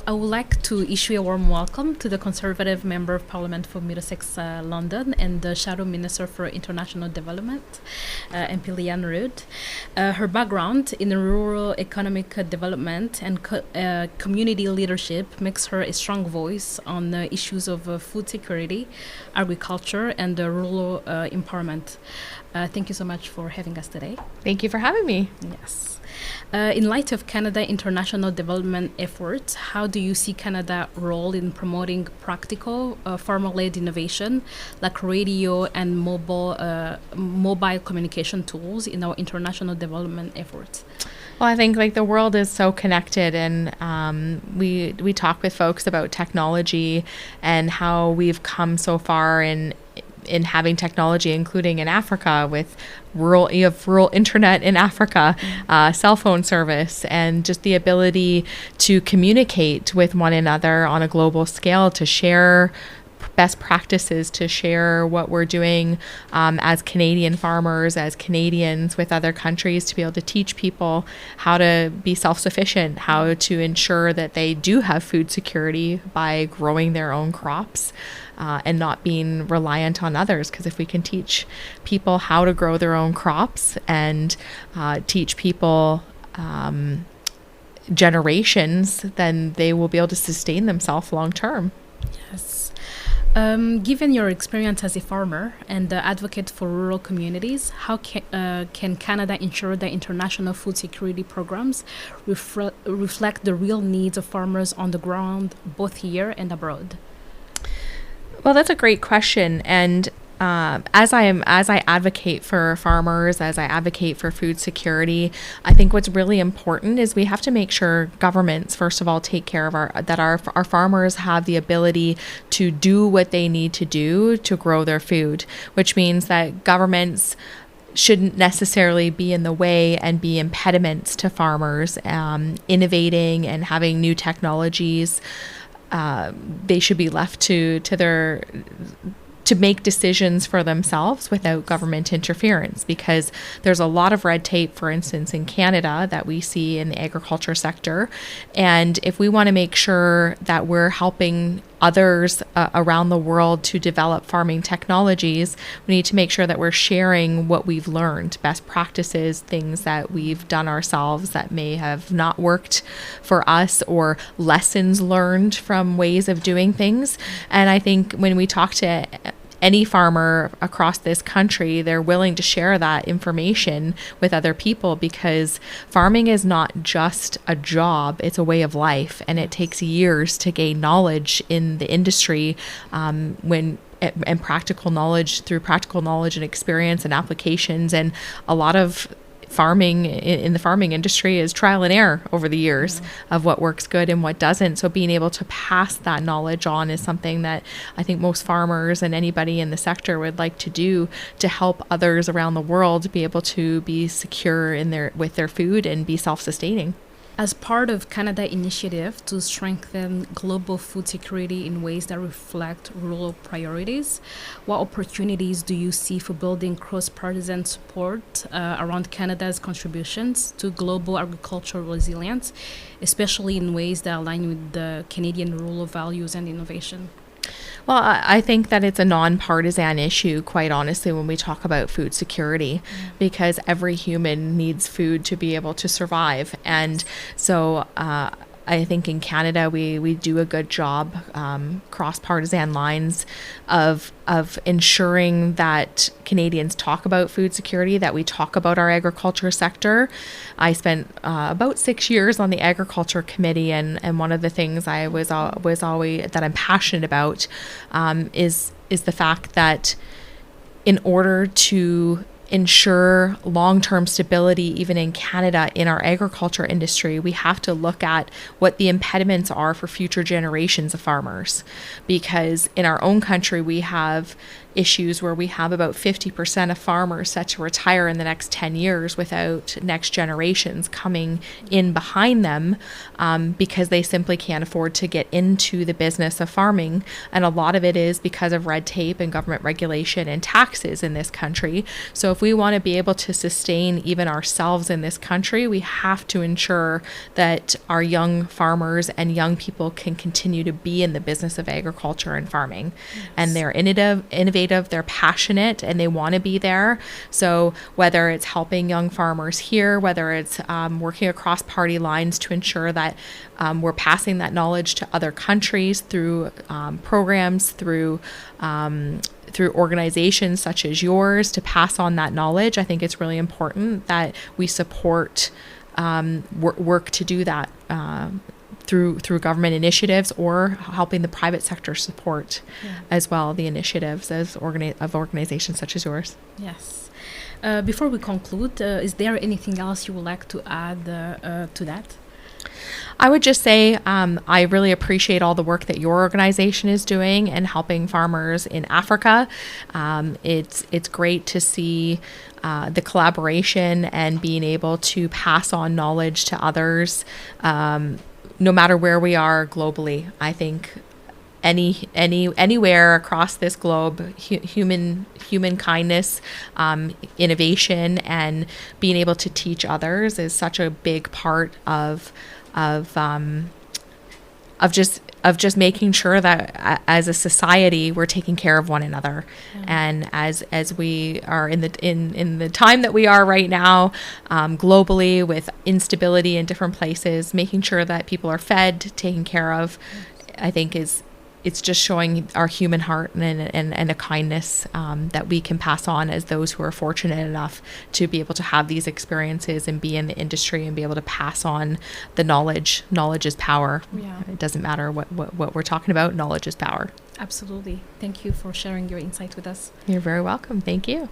I would like to issue a warm welcome to the Conservative Member of Parliament for Middlesex, London, and the Shadow Minister for International Development, MP Lianne Rood. Her background in rural economic development and community leadership makes her a strong voice on the issues of food security, agriculture, and rural empowerment. Thank you so much for having us today. Thank you for having me. Yes. In light of Canada international development efforts, how do you see Canada's role in promoting practical farmer-led innovation like radio and mobile communication tools in our international development efforts? Well, I think the world is so connected, and we talk with folks about technology and how we've come so far in having technology, including in Africa with rural internet in Africa, cell phone service, and just the ability to communicate with one another on a global scale, to share best practices, to share what we're doing as Canadian farmers, as Canadians with other countries, to be able to teach people how to be self-sufficient, how to ensure that they do have food security by growing their own crops. And not being reliant on others, because if we can teach people how to grow their own crops and teach people generations, then they will be able to sustain themselves long term. Yes. Given your experience as a farmer and advocate for rural communities, how can Canada ensure that international food security programs reflect the real needs of farmers on the ground, both here and abroad? Well, that's a great question. And as I advocate for farmers, as I advocate for food security, I think what's really important is we have to make sure governments, first of all, take care of our farmers have the ability to do what they need to do to grow their food, which means that governments shouldn't necessarily be in the way and be impediments to farmers innovating and having new technologies. They should be left to make decisions for themselves without government interference, because there's a lot of red tape, for instance, in Canada that we see in the agriculture sector. And if we want to make sure that we're helping others around the world to develop farming technologies, we need to make sure that we're sharing what we've learned, best practices, things that we've done ourselves that may have not worked for us, or lessons learned from ways of doing things. And I think when we talk to any farmer across this country, they're willing to share that information with other people, because farming is not just a job, it's a way of life, and it takes years to gain knowledge in the industry and practical knowledge and experience and applications. And a lot of farming in the farming industry is trial and error over the years of what works good and what doesn't. So being able to pass that knowledge on is something that I think most farmers and anybody in the sector would like to do, to help others around the world be able to be secure with their food and be self-sustaining. As part of Canada's initiative to strengthen global food security in ways that reflect rural priorities, what opportunities do you see for building cross-partisan support around Canada's contributions to global agricultural resilience, especially in ways that align with the Canadian rural values and innovation? Well, I think that it's a nonpartisan issue, quite honestly, when we talk about food security, because every human needs food to be able to survive. And so I think in Canada we do a good job cross partisan lines of ensuring that Canadians talk about food security, that we talk about our agriculture sector. I spent about 6 years on the agriculture committee, and one of the things I was always that I'm passionate about is the fact that in order to ensure long-term stability, even in Canada, in our agriculture industry, we have to look at what the impediments are for future generations of farmers. Because in our own country, we have issues where we have about 50% of farmers set to retire in the next 10 years without next generations coming in behind them, because they simply can't afford to get into the business of farming. And a lot of it is because of red tape and government regulation and taxes in this country. So if we want to be able to sustain even ourselves in this country, we have to ensure that our young farmers and young people can continue to be in the business of agriculture and farming. Yes. And they're innovative, they're passionate, and they want to be there. So whether it's helping young farmers here, whether it's working across party lines to ensure that we're passing that knowledge to other countries through programs, through organizations such as yours to pass on that knowledge, I think it's really important that we support work to do that through government initiatives or helping the private sector support as well the initiatives of organizations such as yours. Yes. Before we conclude, is there anything else you would like to add to that? I would just say I really appreciate all the work that your organization is doing and helping farmers in Africa. It's great to see the collaboration and being able to pass on knowledge to others, no matter where we are globally. I think anywhere across this globe, human kindness, innovation, and being able to teach others is such a big part of just making sure that as a society we're taking care of one another. And as we are in the time that we are right now, globally with instability in different places, making sure that people are fed, taken care of, I think it's just showing our human heart and a kindness that we can pass on as those who are fortunate enough to be able to have these experiences and be in the industry and be able to pass on the knowledge. Knowledge is power. Yeah. It doesn't matter what we're talking about. Knowledge is power. Absolutely. Thank you for sharing your insight with us. You're very welcome. Thank you.